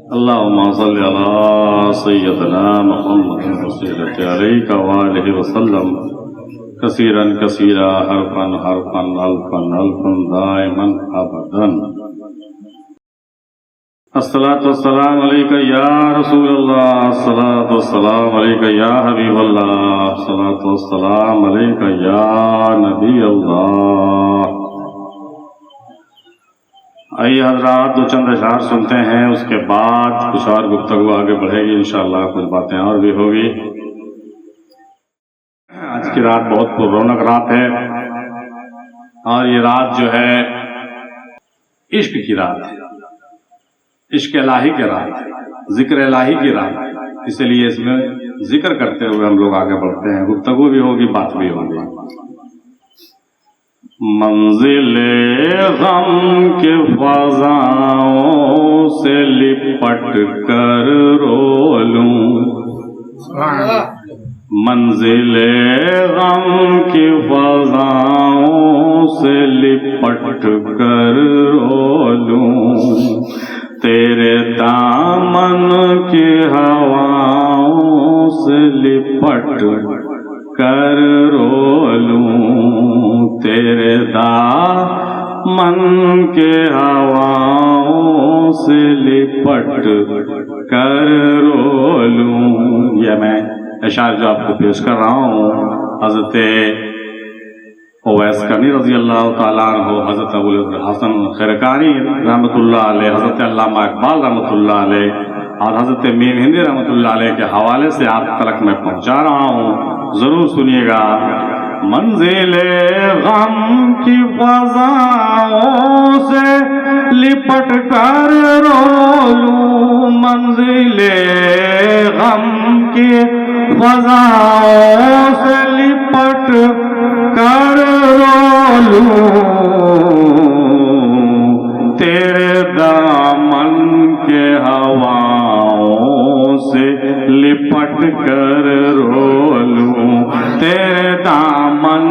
अल्लाहुम्मा सल्लि अला सय्यदना मुहम्मदिन वसीलति अलैका व आलिहि वसल्लम कसीरन कसीरा हरफन हरफन अल्फन अल्फन दाइमन अबदन। अस्सलातु वस्सलामु अलैका या रसूलल्लाह, अस्सलातु वस्सलामु अलैका या हबीबल्लाह, अस्सलातु वस्सलामु अलैका या नबी अल्लाह। आइए हजरात, दो चंद अशआर सुनते हैं, उसके बाद कुछ और गुफ्तगू आगे बढ़ेगी इंशाअल्लाह, कुछ बातें और भी होगी। आज की रात बहुत रौनक रात है और ये रात जो है इश्क की रात है, इश्क इलाही की रात है, जिक्र इलाही की रात है। इसलिए इसमें जिक्र करते हुए हम लोग आगे बढ़ते हैं, गुफ्तगू भी होगी, बात भी होगी। मंजिले गम के फज़ाओं से लिपट कर रो लूं, मंजिले गम की फज़ाओं से लिपट कर रो लूं, तेरे दामन की हवाओं से लिपट कर रो लूं, तेरे दामन के हवाओं से लिपट कर रो लूं। यह मैं अशार जो आपको पेश कर रहा हूँ हज़रत ओवैस करनी रज़ी अल्लाह ताला अन्हु, हज़रत अबुल हसन खैरकानी रहमतुल्लाह अलैह, हज़रत अल्लामा इकबाल रहमतुल्लाह अलैह और हज़रत मीर हिंदी रहमतुल्लाह अलैह के हवाले से आप तक मैं पहुँचा रहा हूँ, जरूर सुनिएगा। मंजिले गम की फज़ाओं से लिपट कर रो लूं, मंजिले गम की फज़ाओं से लिपट कर रो लूं, तेरे दामन के हवाओं से लिपट कर रो लूं, तेरे दामन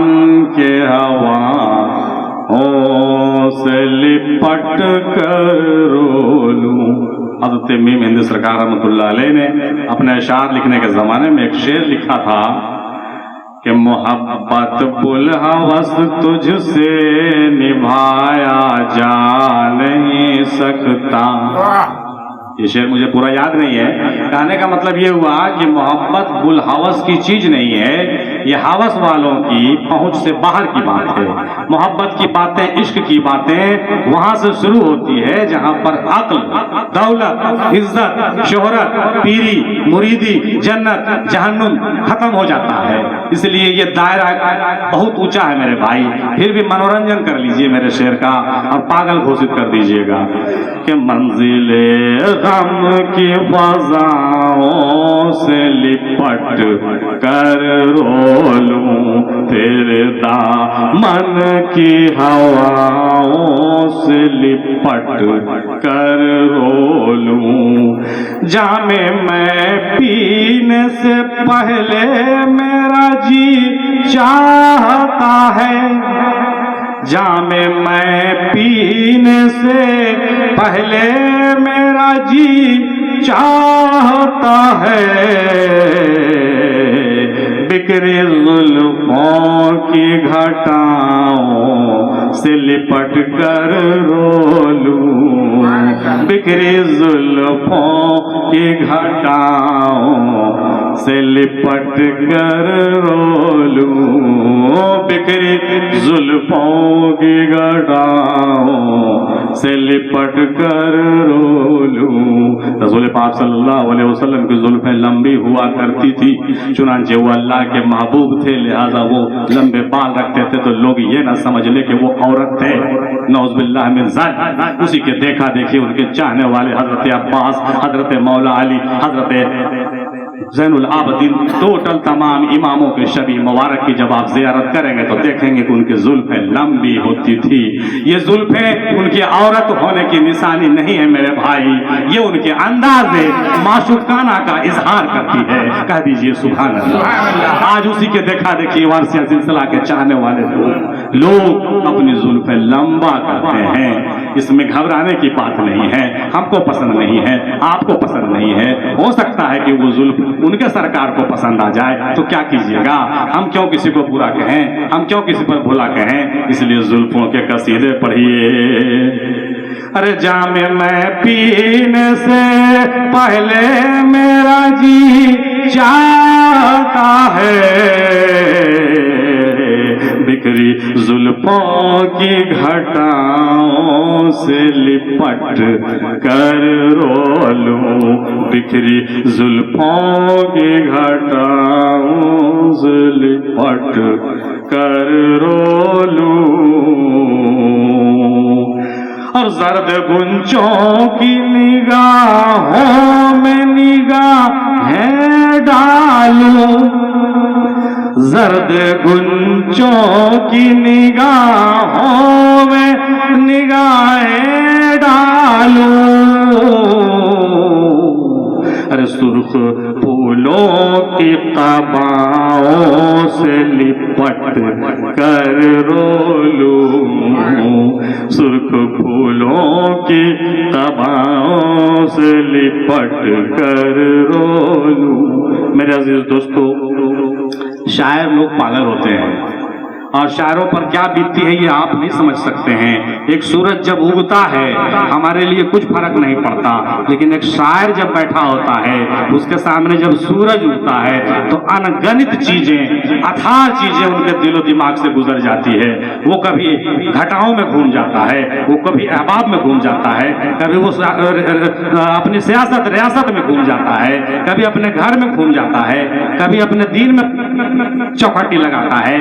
के हवाओं से लिपट कर रो लूं। हज़रत मीम हिंदी सरकार रहमतुल्लाह अलैह ने अपने अशार लिखने के ज़माने में एक शेर लिखा था कि मोहब्बत बुल हवस तुझसे निभाया जा नहीं सकता। ये शेर मुझे पूरा याद नहीं है, कहने का मतलब ये हुआ कि मोहब्बत बुल हवस की चीज नहीं है, ये हवस वालों की पहुंच से बाहर की बात है। मोहब्बत की बातें, इश्क की बातें वहां से शुरू होती है जहां पर अक्ल, दौलत, इज्जत, शोहरत, पीरी, मुरीदी, जन्नत, जहन्नुम खत्म हो जाता है। इसलिए ये दायरा बहुत ऊंचा है मेरे भाई, फिर भी मनोरंजन कर लीजिए मेरे शेर का और पागल घोषित कर दीजिएगा कि मंजिले गम की फज़ाओं से लिपट कर रो लूं, तेरे दामन की हवाओं से लिपट कर रो लूं। जामे मैं पीने से पहले मेरा जी चाहता है, जामे मैं पीने से पहले मेरा जी चाहता है, बिखरे जुल्फों की घटाओं से लिपट कर रो लूं, बिखरे जुल्फों की घटाओं से लिपट कर रो लूं, बिखरी जुल्फों की घटाओं से लिपट कर रो लूं। रसूल पाक सल्लल्लाहु अलैहि वसल्लम की जुल्फें लंबी हुआ करती थी, चुनांचे वो अल्लाह के महबूब थे, लिहाजा वो लंबे बाल रखते थे तो लोग ये ना समझ ले कि वो औरत थे, नौज़ुबिल्लाह मिन ज़ालिक। उसी के देखा देखी उनके चाहने वाले हजरत अब्बास, हजरत मौला अली, हजरत ज़ैनुल आबदीन टोटल तमाम इमामों के शबी मुबारक की जब आप ज़ियारत करेंगे तो देखेंगे कि उनकी जुल्फ़ें लंबी होती थी। ये जुल्फ़ें उनकी औरत होने की निशानी नहीं है मेरे भाई, ये उनके अंदाज़े माशूकाना का इजहार करती है। कह दीजिए सुभान अल्लाह। आज उसी के देखा देखी वारसिया सिलसिला के चाहने वाले लोग अपनी जुल्फ़ें लंबा करते हैं। इसमें घबराने की बात नहीं है। हमको पसंद नहीं है, आपको पसंद नहीं है, हो सकता है कि वो जुल्फ़ उनके सरकार को पसंद आ जाए, तो क्या कीजिएगा। हम क्यों किसी को बुरा कहें, हम क्यों किसी पर भुला कहें। इसलिए जुल्फ़ों के कसीदे पढ़िए। अरे जामे मैं पीने से पहले मेरा जी चाहता है, बिखरी जुल्फों की घटाओं से लिपट कर रो लूं, बिखरी जुल्फों की घटाओं से लिपट कर रो लूं, और जर्द गुंजों की निगाहों में निगाहें डालूं, जर्द गुंजों की निगाहों में निगाहें डालूं, अरे सुर्ख फूलों की कबाओं से लिपट कर रो लूं, सुर्ख फूलों की कबाओं से लिपट कर रो लूं। मेरे अजीज दोस्तों, शायर लोग पागल होते हैं और शायरों पर क्या बीतती है ये आप नहीं समझ सकते हैं। एक सूरज जब उगता है हमारे लिए कुछ फर्क नहीं पड़ता, लेकिन एक शायर जब बैठा होता है उसके सामने जब सूरज उगता है तो अनगणित चीजें, अथाह चीजें उनके दिलो दिमाग से गुजर जाती है। वो कभी घटाओं में घूम जाता है, वो कभी अहबाब में घूम जाता है, कभी वो अपनी सियासत रियासत में घूम जाता है, कभी अपने घर में घूम जाता है, कभी अपने दीन में चौखटी लगाता है,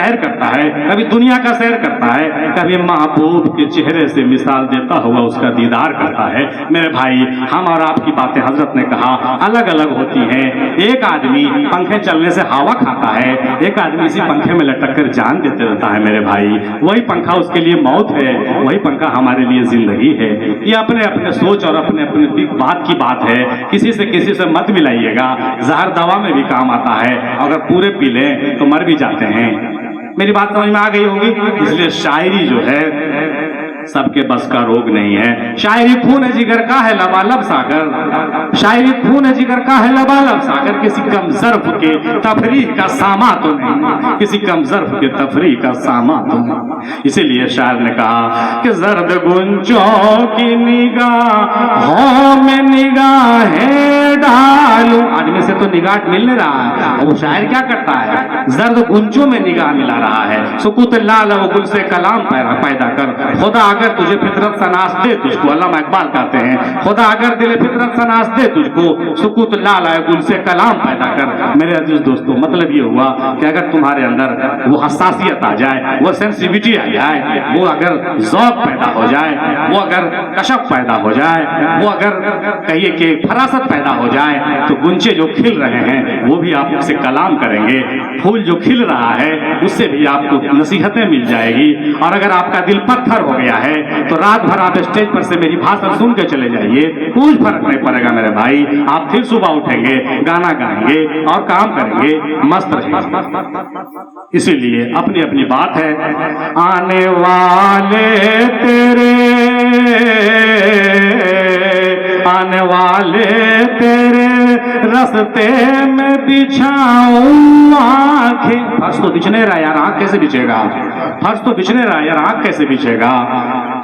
सैर करता है, कभी दुनिया का सैर करता है, कभी महबूब के चेहरे से मिसाल देता हुआ उसका दीदार करता है। मेरे भाई, हम और आपकी बातें हजरत ने कहा अलग अलग होती हैं। एक आदमी पंखे चलने से हवा खाता है, एक आदमी इसी पंखे में लटक कर जान देते रहता है। मेरे भाई, वही पंखा उसके लिए मौत है, वही पंखा हमारे लिए जिंदगी है। ये अपने अपने सोच और अपने अपने बात की बात है। किसी से मत मिलाइएगा। जहर दवा में भी काम आता है, अगर पूरे पी लें तो मर भी जाते हैं। मेरी बात समझ में आ गई होगी। इसलिए शायरी जो है सबके बस का रोग नहीं है। शायरी खून जिगर का है लबालब सागर, शायरी खून जिगर का है लबालब सागर, किसी कम ज़र्फ़ के तफरीह का सामा तो नहीं, किसी कम ज़र्फ़ के तफरीह का सामा तो नहीं। इसीलिए शायर ने कहा कि जर्द गुंजों की निगाहों में निगाहें डालूं। आदमी से तो निगाह मिल नहीं रहा है, वो शायर क्या करता है, जर्द गुंजों में निगाह मिला रहा है। सुकूत लाल वो गुल से कलाम पैदा कर, खुदा अगर तुझे फितरत सनास दे तुझको, अल्लामा इकबाल कहते हैं, खुदा अगर दिल फितरत सनास दे तुझको, सुकूत लाल आए गुल से कलाम पैदा कर। मेरे अजीज दोस्तों, मतलब ये हुआ कि अगर तुम्हारे अंदर वो हसासियत आ जाए, वो सेंसिटिविटी आ जाए, वो अगर ज़ौक़ पैदा हो जाए, वो अगर कशफ पैदा हो जाए, वो अगर कहिए कि फरासत पैदा हो जाए, तो गुंचे जो खिल रहे हैं वो भी आपसे कलाम करेंगे। फूल जो खिल रहा है उससे भी आपको नसीहतें मिल जाएगी। और अगर आपका दिल पत्थर हो गया है तो रात भर आप स्टेज पर से मेरी भाषण सुन के चले जाइए, कुछ फर्क नहीं पड़ेगा मेरे भाई। आप फिर सुबह उठेंगे, गाना गाएंगे और काम करेंगे, मस्त रहेंगे। इसीलिए अपनी अपनी बात है। आने वाले तेरे, आने वाले तेरे रास्ते में बिछाऊं आंखें। फर्श तो बिछ नहीं रहा यार, आंख कैसे बिछेगा, फर्श तो बिछ नहीं रहा यार, आंख कैसे बिछेगा।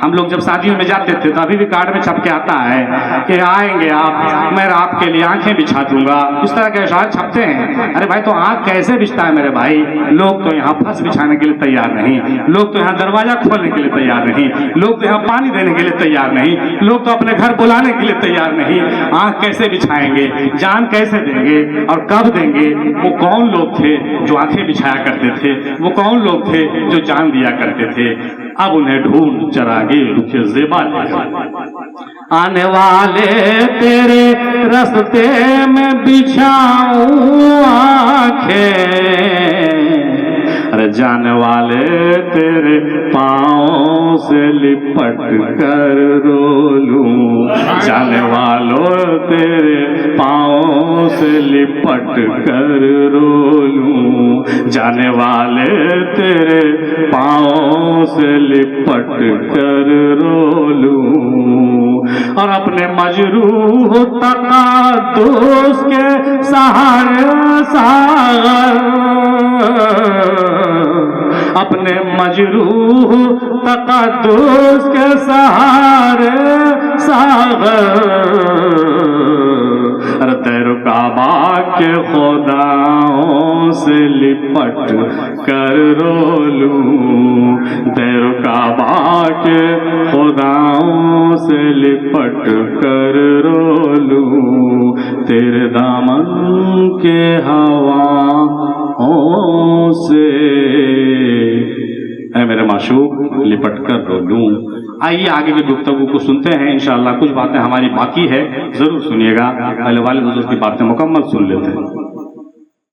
हम लोग जब शादियों में जाते थे तो अभी भी कार्ड में छप के आता है कि आएंगे आप, मैं आपके लिए आंखें बिछा दूंगा, इस तरह के इशारे छपते हैं। अरे भाई, तो आंख कैसे बिछता है मेरे भाई। लोग तो यहाँ फर्श बिछाने के लिए तैयार नहीं, लोग तो यहाँ दरवाजा खोलने के लिए तैयार नहीं, लोग तो यहाँ पानी देने के लिए तैयार नहीं, लोग तो अपने घर बुलाने के लिए तैयार नहीं। आंख कैसे बिछाएंगे, जान कैसे देंगे और कब देंगे। वो कौन लोग थे जो आंखें बिछाया करते थे, वो कौन लोग थे जो जान दिया करते थे। अब उन्हें ढूंढ चरागे रुखे ज़ेबा। आने वाले तेरे रास्ते में बिछाऊं आंखें, अरे जाने वाले तेरे पाँव से लिपट कर रो लूं, जाने वालों तेरे पाँव से लिपट कर रो लूं, जाने वाले तेरे पाँव से लिपट कर रो लूं, और अपने मजरूह तक़द्दुस के सहारे अपने मजरूह तक़द्दुस के सहारे तेरे काबा के खुदाओं से लिपट कर रो लूं, तेरे काबा के खुदाओं से लिपट कर रो लूं, तेरे दामन के हवाओं से ऐ मेरे माशूक लिपट कर रो लूं। आइए आगे की गुफ्तगू को सुनते हैं। इंशाअल्लाह कुछ बातें हमारी बाकी है, जरूर सुनिएगा। पहले वाले बुजुर्ग की बातें मुकम्मल सुन लेते हैं।